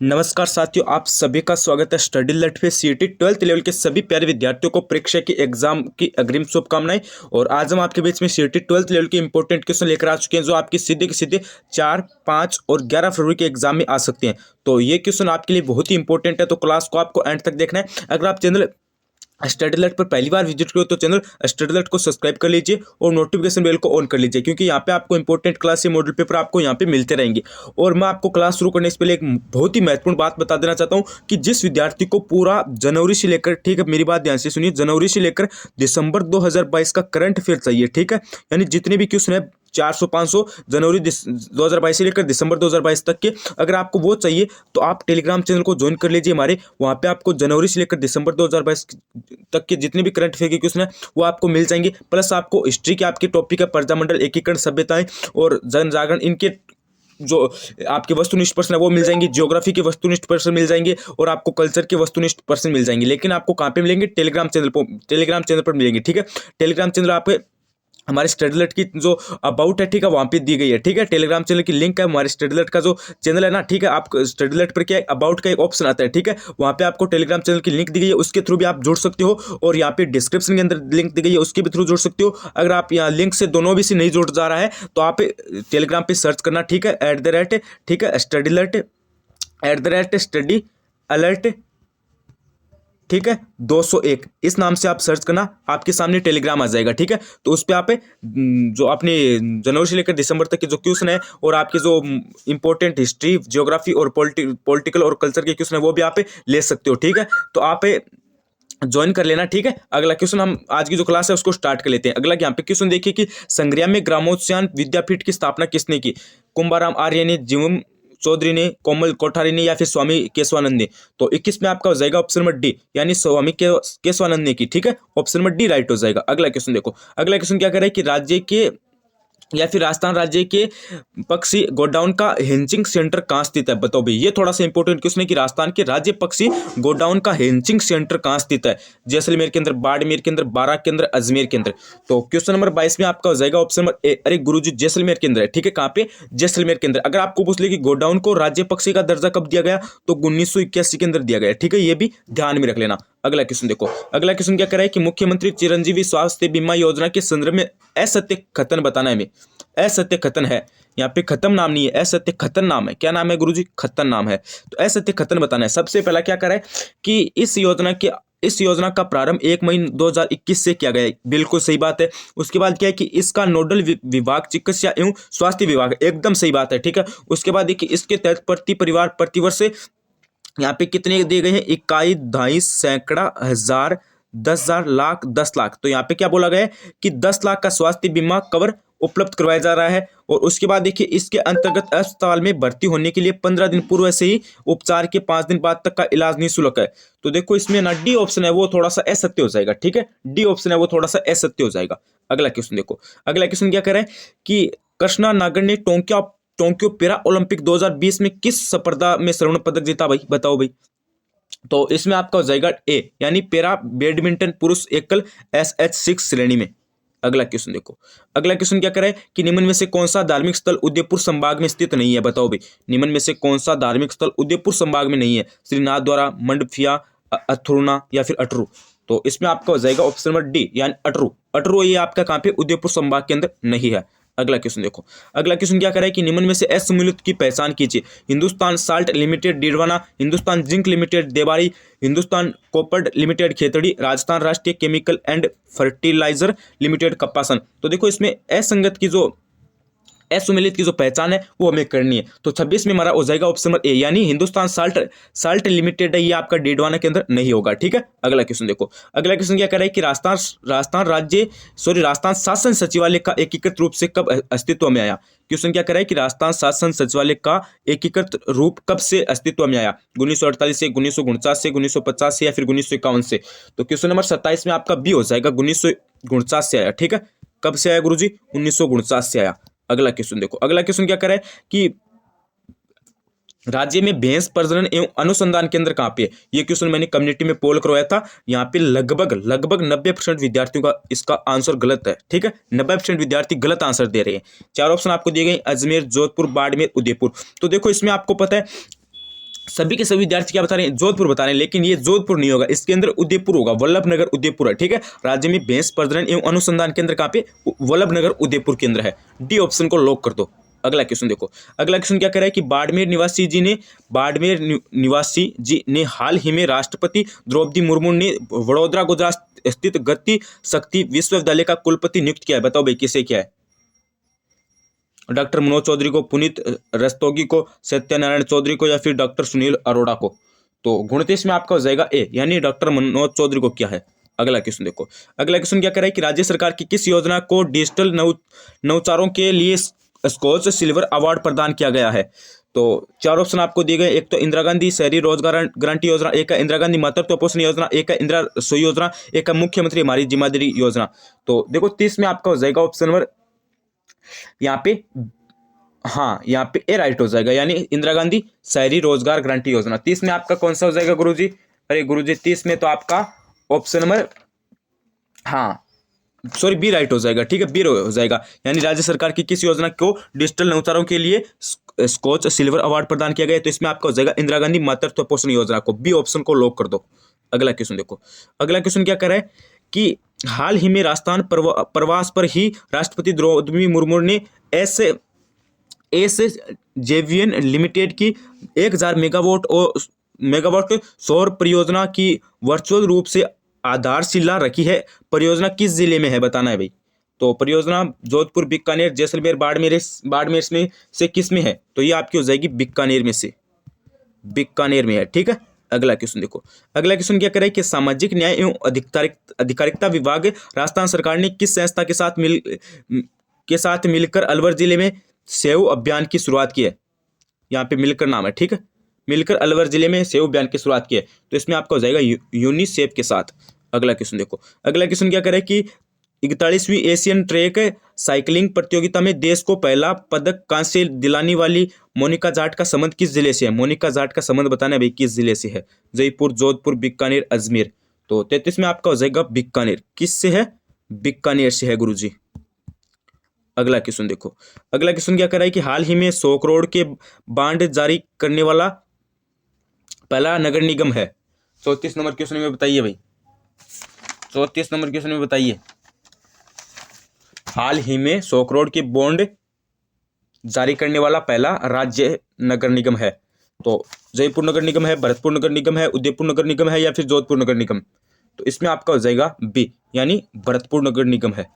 नमस्कार साथियों, आप सभी का स्वागत है स्टडी लट पे। सीईटी 12th लेवल के सभी प्यारे विद्यार्थियों को परीक्षा की एग्जाम की अग्रिम शुभकामनाएं। और आज हम आपके बीच में सीईटी 12th लेवल के इंपॉर्टेंट क्वेश्चन लेकर आ चुके हैं, जो आपकी सीधे के सीधे 4, 5 और 11 फरवरी के एग्जाम में आ सकते हैं। तो ये क्वेश्चन आपके लिए बहुत ही इंपॉर्टेंट है, तो क्लास को आपको एंड तक देखना है। अगर आप चैनल स्टडी अलर्ट पर पहली बार विजिट करो तो चैनल स्टडी अलर्ट को सब्सक्राइब कर लीजिए और नोटिफिकेशन बेल को ऑन कर लीजिए, क्योंकि यहाँ पे आपको इंपॉर्टेंट क्लास या मॉडल पेपर आपको यहाँ पे मिलते रहेंगे। और मैं आपको क्लास शुरू करने से पहले एक बहुत ही महत्वपूर्ण बात बता देना चाहता हूँ कि जिस विद्यार्थी को पूरा जनवरी से लेकर, ठीक है मेरी बात ध्यान से सुनिए, जनवरी से लेकर दिसंबर 2022 का करंट अफेयर चाहिए, ठीक है, यानी जितने भी क्वेश्चन है 400, 500 जनवरी 2022 से लेकर दिसंबर 2022 तक के, अगर आपको वो चाहिए तो आप टेलीग्राम चैनल को ज्वाइन कर लीजिए हमारे। वहाँ पे आपको जनवरी से लेकर दिसंबर 2022 तक के जितने भी करंट अफेयर के क्वेश्चन है वो आपको मिल जाएंगे। प्लस आपको हिस्ट्री के आपके टॉपिक है, प्रजामंडल, एकीकरण, सभ्यताएं और जन जागरण, इनके जो आपके वस्तुनिष्ठ प्रश्न है वो मिल जाएंगे। ज्योग्राफी के वस्तुनिष्ठ प्रश्न मिल जाएंगे और आपको कल्चर के वस्तुनिष्ठ प्रश्न मिल जाएंगे। लेकिन आपको कहाँ पे मिलेंगे? टेलीग्राम चैनल पर मिलेंगे, ठीक है। टेलीग्राम चैनल आपके हमारे स्टडी अलर्ट की जो अबाउट है, ठीक है, वहाँ पे दी गई है, ठीक है। टेलीग्राम चैनल की लिंक है, हमारे स्टडी अलर्ट का जो चैनल है ना, ठीक है, आप स्टडी अलर्ट पर क्या अबाउट का एक ऑप्शन आता है, ठीक है, वहाँ पे आपको टेलीग्राम चैनल की लिंक दी गई है, उसके थ्रू भी आप जुड़ सकते हो। और यहाँ पे डिस्क्रिप्शन के अंदर लिंक दी गई है, उसके भी थ्रू जुड़ सकते हो। अगर आप यहाँ लिंक से दोनों भी से नहीं जुड़ जा रहा है तो आप टेलीग्राम पे सर्च करना, ठीक है, ठीक है, स्टडी अलर्ट, स्टडी अलर्ट, ठीक है, 201 इस नाम से आप सर्च करना, आपके सामने टेलीग्राम आ जाएगा, ठीक है। तो उस पर आप जो अपने जनवरी से लेकर दिसंबर तक के जो क्वेश्चन है और आपके जो इंपॉर्टेंट हिस्ट्री, ज्योग्राफी और पॉलिटिकल और कल्चर के क्वेश्चन है वो भी आप ले सकते हो, ठीक है। तो आप ज्वाइन कर लेना, ठीक है। अगला क्वेश्चन हम आज की जो क्लास है उसको स्टार्ट कर लेते हैं। अगला यहाँ पे क्वेश्चन देखिए कि संग्राम में ग्रामोद्यान विद्यापीठ की स्थापना किसने की? कुंभाराम आर्य ने, जीवन चौधरी ने, कोमल कोठारी ने या फिर स्वामी केशवानंद ने? तो 21 में आपका हो जाएगा ऑप्शन नंबर डी, यानी स्वामी केशवानंद ने की, ठीक है। ऑप्शन नंबर डी राइट हो जाएगा। अगला क्वेश्चन देखो, अगला क्वेश्चन क्या कह रहा है कि राज्य के या फिर राजस्थान राज्य के पक्षी गोडाउन का हेंचिंग सेंटर कहाँ स्थित है? बताओ भाई, ये थोड़ा सा इंपॉर्टेंट क्वेश्चन है कि राजस्थान के राज्य पक्षी गोडाउन का हेंचिंग सेंटर कहाँ स्थित है? जैसलमेर के अंदर, बाड़मेर के अंदर, बारां के अंदर, अजमेर के अंदर? तो क्वेश्चन नंबर 22 में आपका हो जाएगा ऑप्शन नंबर ए। अरे गुरुजी, जैसलमेर के अंदर है, ठीक है। कहाँ पे? जैसलमेर के अंदर। अगर आपको पूछ ले कि गोडाउन को राज्य पक्षी का दर्जा कब दिया गया, तो 1981 के अंदर दिया गया, ठीक है, ये भी ध्यान में रख लेना। अगला क्वेश्चन देखो, अगला क्वेश्चन क्या कर रहा है कि मुख्यमंत्री चिरंजीवी स्वास्थ्य बीमा योजना के संदर्भ में असत्य कथन बताना है। हमें असत्य कथन है, यहाँ पे खत्म नाम नहीं है, असत्य कथन नाम है। क्या नाम है गुरुजी? खत्म नाम है। तो असत्य कथन बताना है। सबसे पहला क्या कर रहा है कि इस योजना का प्रारंभ 1 मई 2021 से किया गया है। बिल्कुल सही बात है। उसके बाद क्या है कि इसका नोडल विभाग चिकित्सा एवं स्वास्थ्य विभाग है। एकदम सही बात है, ठीक है। उसके बाद देखिए इसके तहत प्रति परिवार प्रतिवर्ष यहाँ पे कितने दिए गए हैं? इकाई, दहाई, सैकड़ा, हजार, 10,000, लाख, 10 लाख। तो यहाँ पे क्या बोला गया है कि 10 लाख का स्वास्थ्य बीमा कवर उपलब्ध करवाया जा रहा है। और उसके बाद देखिए इसके अंतर्गत अस्पताल में भर्ती होने के लिए 15 दिन पूर्व से ही उपचार के 5 दिन बाद तक का इलाज निःशुल्क है। तो देखो इसमें ना डी ऑप्शन है वो थोड़ा सा असत्य हो जाएगा, ठीक है। डी ऑप्शन है वो थोड़ा सा असत्य हो जाएगा। अगला क्वेश्चन देखो, अगला क्वेश्चन क्या करे कि कृष्णा नागर ने टोक्यो पैरा ओलंपिक 2020 में किस स्पर्धा में स्वर्ण पदक जीता? भाई बताओ भाई। तो इसमें आपका हो जाएगा ए, यानी पैरा बैडमिंटन पुरुष एकल SH6 श्रेणी में। अगला क्वेश्चन देखो, अगला क्वेश्चन क्या करे कि निम्न में से कौन सा धार्मिक स्थल उदयपुर संभाग में स्थित नहीं है? बताओ भाई, निम्न में से कौन सा धार्मिक स्थल उदयपुर संभाग में नहीं है? श्रीनाथ द्वारा, मंडफिया, अथुर्ना या फिर अटरू? तो इसमें आपका हो जाएगा ऑप्शन नंबर डी, यानी अटरू ये आपका कहाँ पे? उदयपुर संभाग के अंदर नहीं है। अगला क्वेश्चन देखो, अगला क्वेश्चन क्या करे कि निम्न में से असमूल्यत की पहचान कीजिए। Hindustan salt limited Didwana, Hindustan zinc limited Dewari, Hindustan copper limited Khetri, Rajasthan Rashtriya chemical and fertilizer limited Kapasan. तो देखो इसमें असंगत की जो असुमेलित की जो पहचान है वो हमें करनी है। तो 26 में हमारा हो जाएगा ऑप्शन नंबर ए, यानी हिंदुस्तान साल्ट लिमिटेड है, ये आपका डीडवाना के अंदर नहीं होगा, ठीक है। अगला क्वेश्चन देखो, अगला क्वेश्चन क्या कर रहा है कि राजस्थान शासन सचिवालय का एकीकृत रूप से कब अस्तित्व में आया? क्वेश्चन क्या कर रहा है कि राजस्थान शासन सचिवालय का एकीकृत रूप कब से अस्तित्व में आया? 1948 से, 1949 से, 1950 से या फिर 1951 से? तो क्वेश्चन नंबर 27 में आपका बी हो जाएगा, 1949 से आया, ठीक है। कब से आया गुरुजी? 1949 से आया। अगला क्वेश्चन देखो, अगला क्वेश्चन क्या करे कि राज्य में भैंस प्रजनन एवं अनुसंधान केंद्र कहाँ पे है? ये क्वेश्चन मैंने कम्युनिटी में पोल करवाया था। यहाँ पे लगभग 90% विद्यार्थियों का इसका आंसर गलत है, ठीक है। 90% विद्यार्थी गलत आंसर दे रहे हैं। 4 ऑप्शन आपको दिए गए, अजमेर, जोधपुर, बाड़मेर, उदयपुर। तो देखो इसमें आपको पता है सभी के सभी विद्यार्थी क्या बता रहे हैं, जोधपुर बता रहे हैं, लेकिन ये जोधपुर नहीं होगा, इसके अंदर उदयपुर होगा, वल्लभनगर उदयपुर है। ठीक है, राज्य में भैंस प्रजनन एवं अनुसंधान केंद्र कहाँ पे, वल्लभनगर उदयपुर केंद्र है। डी ऑप्शन को लॉक कर दो। अगला क्वेश्चन देखो, अगला क्वेश्चन क्या कह रहा है कि बाड़मेर निवासी जी ने हाल ही में राष्ट्रपति द्रौपदी मुर्मू ने वडोदरा गुजरात स्थित गति शक्ति विश्वविद्यालय का कुलपति नियुक्त किया है। बताओ भाई किसे किया है? डॉक्टर मनोज चौधरी को, पुनीत रस्तोगी को, सत्यनारायण चौधरी को, या फिर डॉक्टर सुनील अरोड़ा को। तो 29 में आपका हो जाएगा ए, यानी डॉक्टर मनोज चौधरी को क्या है। अगला क्वेश्चन देखो, अगला क्वेश्चन क्या कर रहा है कि राज्य सरकार की किस योजना को डिजिटल नवाचारों के लिए स्कॉच सिल्वर अवार्ड प्रदान किया गया है। तो 4 ऑप्शन आपको दिए गए, एक तो इंदिरा गांधी शहरी रोजगार गारंटी योजना, एक है इंदिरा गांधी मातृत्व पोषण योजना, एक है इंदिरा रसोई योजना, एक है मुख्यमंत्री हमारी जिम्मेदारी योजना। तो देखो 30 में आपका हो जाएगा ऑप्शन नंबर यहाँ पे, हाँ यहाँ पे ए राइट हो जाएगा, यानी इंदिरा गांधी शहरी रोजगार गारंटी योजना। 30 में आपका कौन सा हो जाएगा गुरुजी? अरे गुरुजी 30 में तो आपका ऑप्शन नंबर, हाँ सॉरी बी राइट हो जाएगा। ठीक है, बी हो जाएगा, यानी राज्य सरकार की किस योजना को डिजिटल नवाचारों के लिए स्कॉच सिल्वर अवार्ड प्रदान किया गया है। तो इसमें आपका हो जाएगा इंदिरा गांधी मातृत्व पोषण योजना को। बी ऑप्शन को लॉक कर दो। अगला क्वेश्चन देखो, अगला क्वेश्चन क्या कर रहा है कि हाल ही में राजस्थान प्रवास पर ही राष्ट्रपति द्रौपदी मुर्मू ने जेवीएन लिमिटेड की 1000 मेगावाट सौर परियोजना की वर्चुअल रूप से आधारशिला रखी है। परियोजना किस जिले में है, बताना है भाई। तो परियोजना जोधपुर, बीकानेर, जैसलमेर, बाड़मेर में से किस में है? तो ये आपकी हो जाएगी बीकानेर में से, बीकानेर में है। ठीक है, अगला क्वेश्चन देखो, अगला क्वेश्चन क्या करे कि सामाजिक न्याय एवं अधिकारिता विभाग राजस्थान सरकार ने किस संस्था के साथ मिलकर अलवर जिले में सेव अभियान की शुरुआत की है। यहाँ पे मिलकर नाम है। ठीक है, मिलकर अलवर जिले में सेव अभियान की शुरुआत की है। तो इसमें आपका हो जाएगा यूनिसेफ के साथ। अगला क्वेश्चन देखो, अगला क्वेश्चन क्या करे कि 41वीं एशियन ट्रैक साइकिलिंग प्रतियोगिता में देश को पहला पदक कांस्य दिलाने वाली मोनिका जाट का संबंध किस जिले से है। मोनिका जाट का संबंध बताना है भाई किस जिले से है। जयपुर, जोधपुर, बीकानेर, अजमेर। तो 33 में आपका हो जाएगा बीकानेर। किस से है? बीकानेर से है गुरुजी। अगला क्वेश्चन देखो, अगला क्वेश्चन क्या कर रहा है कि हाल ही में 100 करोड़ के बांड जारी करने वाला पहला नगर निगम है। 34 नंबर क्वेश्चन में बताइए भाई, 34 नंबर क्वेश्चन में बताइए। हाल ही में 100 करोड़ के बॉन्ड जारी करने वाला पहला राज्य नगर निगम है। तो जयपुर नगर निगम है, भरतपुर नगर निगम है, उदयपुर नगर निगम है, या फिर जोधपुर नगर निगम। तो इसमें आपका हो जाएगा बी, यानी भरतपुर नगर निगम है।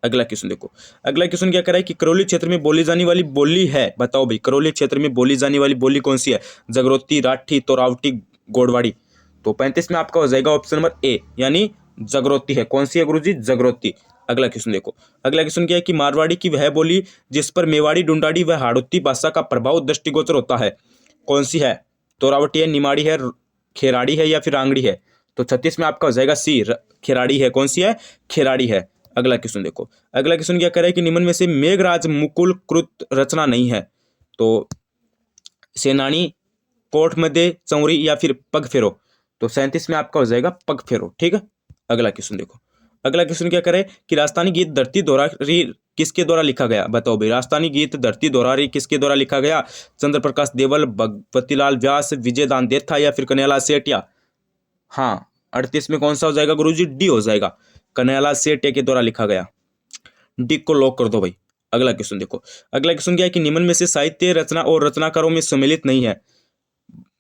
अगला क्वेश्चन देखो, अगला क्वेश्चन क्या कर रहा है कि करौली क्षेत्र में बोली जाने वाली बोली है। बताओ भाई करौली क्षेत्र में बोली जाने वाली बोली कौन सी है? जगरोती, राठी, तोरावटी, गोडवाड़ी। तो 35 में आपका हो जाएगा ऑप्शन नंबर ए, यानी जगरोती है। कौन सी है गुरुजी? जगरोती। अगला क्वेश्चन देखो, अगला क्वेश्चन क्या है कि मारवाड़ी की वह बोली जिस पर मेवाड़ी, डुंडाड़ी व हाड़ौती भाषा का प्रभाव दृष्टिगोचर होता है, कौन सी है? तोरावटी है, निमाड़ी है, खेराड़ी है, या फिर आंगड़ी है। तो 36 में आपका हो जाएगा सी, खेराड़ी है। कौन सी है? खेराड़ी है। अगला क्वेश्चन देखो, अगला क्वेश्चन क्या कह रहा है कि निम्न में से मेघराज मुकुल कृत रचना नहीं है। तो सेनानी, कोठ मध्य, चौरी, या फिर पग फेरो। तो 37 में आपका हो जाएगा पग फेरो। ठीक है, अगला क्वेश्चन देखो, अगला क्वेश्चन क्या करे कि राजस्थानी गीत धरती दोहरारी किसके द्वारा लिखा गया। बताओ भाई राजस्थानी गीत धरती दोहरारी किसके द्वारा लिखा गया? चंद्र प्रकाश देवल, भगवतीलाल व्यास, विजय दान देथा, या फिर कन्हैयालाल सेठिया। हाँ 38 में कौन सा हो जाएगा गुरुजी? डी हो जाएगा, कन्हैयालाल सेठिया के द्वारा लिखा गया। डी को लॉक कर दो भाई। अगला क्वेश्चन देखो, अगला क्वेश्चन क्या है कि निम्न में से साहित्य रचना और रचनाकारों में सम्मिलित नहीं है।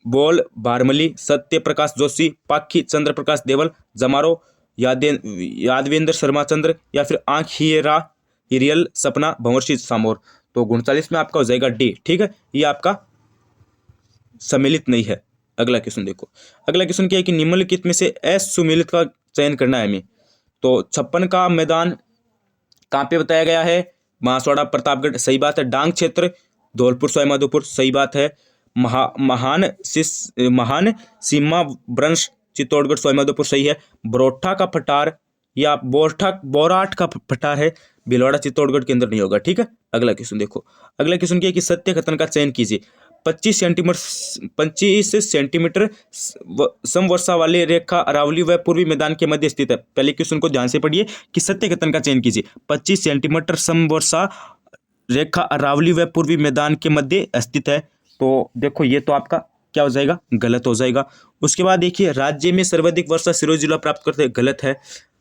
बोल भारमली, सत्य प्रकाश जोशी, पाखी चंद्र प्रकाश देवल, जमारो यादवेंद्र शर्मा चंद्र, या फिर आंख हीरा हिरियल सपना भंवरसिंह सामोर। तो 39 में आपका हो जाएगा डी। ठीक है, ये आपका सम्मिलित नहीं है। अगला क्वेश्चन देखो, अगला क्वेश्चन क्या है कि निम्नलिखित में से असुम्मिलित का चयन करना है हमें। तो 56 का मैदान कहाँ पे बताया गया है? बांसवाड़ा, प्रतापगढ़, सही बात है। डांग क्षेत्र, धौलपुर, सवाईमाधोपुर, सही बात है। महान सीमा वंश, चित्तौड़गढ़, सवाईमाधोपुर, सही है। बरोठा का पठार या बोराट का पठार है, भीलवाड़ा, चित्तौड़गढ़ के अंदर नहीं होगा। ठीक है, अगला क्वेश्चन देखो, अगला क्वेश्चन क्या है कि सत्य कथन का चयन कीजिए। 25 सेंटीमीटर समवर्षा वाली रेखा अरावली व पूर्वी मैदान के मध्य स्थित है। पहले क्वेश्चन को ध्यान से पढ़िए कि सत्य कथन का चयन कीजिए। 25 सेंटीमीटर समवर्षा रेखा अरावली व पूर्वी मैदान के मध्य स्थित है। तो देखो ये तो आपका क्या हो जाएगा, गलत हो जाएगा। उसके बाद देखिए, राज्य में सर्वाधिक वर्षा सिरोही जिला प्राप्त करते हैं, गलत है।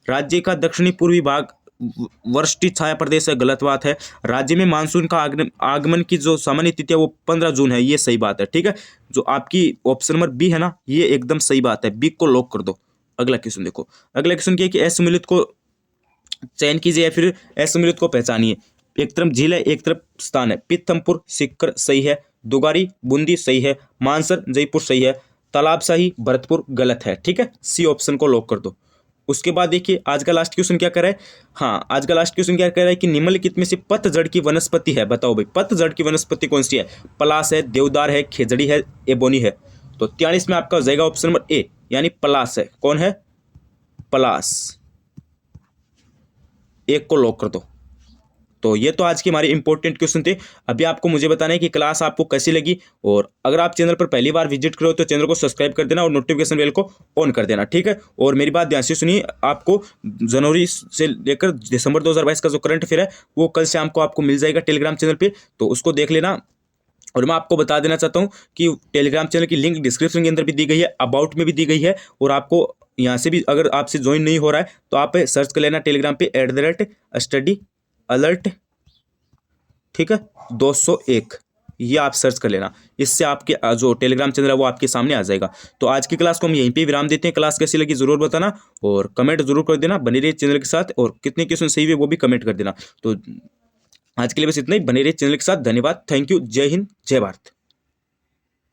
राज्य का दक्षिणी पूर्वी भाग वर्षा छाया प्रदेश है, गलत बात है। राज्य में मानसून का आगमन की जो सामान्य तिथि है वो 15 जून है, ये सही बात है, ठीक है। जो आपकी ऑप्शन नंबर बी है ना, ये एकदम सही बात है, बी को लॉक कर दो। अगला क्वेश्चन देखो, अगला क्वेश्चन क्या है कि असम्मिलित को चयन कीजिए या फिर असम्मिलित को पहचानिए। एक तरफ झील है, एक तरफ स्थान है। पीथमपुर सीकर सही है, दुगारी बूंदी सही है, मानसर जयपुर सही है, तालाबशाही भरतपुर गलत है, ठीक है। सी ऑप्शन को लॉक कर दो। उसके बाद देखिए, आज का लास्ट क्वेश्चन क्या कर रहा है, हाँ आज का लास्ट क्वेश्चन क्या कह रहा है कि निम्नलिखित में से पतझड़ की वनस्पति है, बताओ भाई पतझड़ की वनस्पति कौन सी है। पलास है, देवदार है, खेजड़ी है, एबोनी है। तो 43 में आपका हो जाएगा ऑप्शन नंबर ए, यानी पलास है। कौन है, पलास। एक को लॉक कर दो। तो ये तो आज की हमारी इंपॉर्टेंट क्वेश्चन थे। अभी आपको मुझे बताना है कि क्लास आपको कैसी लगी, और अगर आप चैनल पर पहली बार विजिट करो तो चैनल को सब्सक्राइब कर देना और नोटिफिकेशन बेल को ऑन कर देना, ठीक है। और मेरी बात ध्यान से सुनिए, आपको जनवरी से लेकर दिसंबर 2022 का जो करंट अफेयर है वो कल शाम को आपको मिल जाएगा टेलीग्राम चैनल पर, तो उसको देख लेना। और मैं आपको बता देना चाहता हूँ कि टेलीग्राम चैनल की लिंक डिस्क्रिप्शन के अंदर भी दी गई है, अबाउट में भी दी गई है, और आपको यहाँ से भी अगर आपसे ज्वाइन नहीं हो रहा है तो आप सर्च कर लेना टेलीग्राम पे @स्टडी अलर्ट, ठीक है, 201, ये आप सर्च कर लेना। इससे आपके जो टेलीग्राम चैनल है वो आपके सामने आ जाएगा। तो आज की क्लास को हम यहीं पे विराम देते हैं। क्लास कैसी लगी जरूर बताना और कमेंट जरूर कर देना। बने रहिए चैनल के साथ, और कितने क्वेश्चन सही हुए वो भी कमेंट कर देना। तो आज के लिए बस इतना ही, बने रहिए चैनल के साथ। धन्यवाद, थैंक यू, जय हिंद, जय भारत।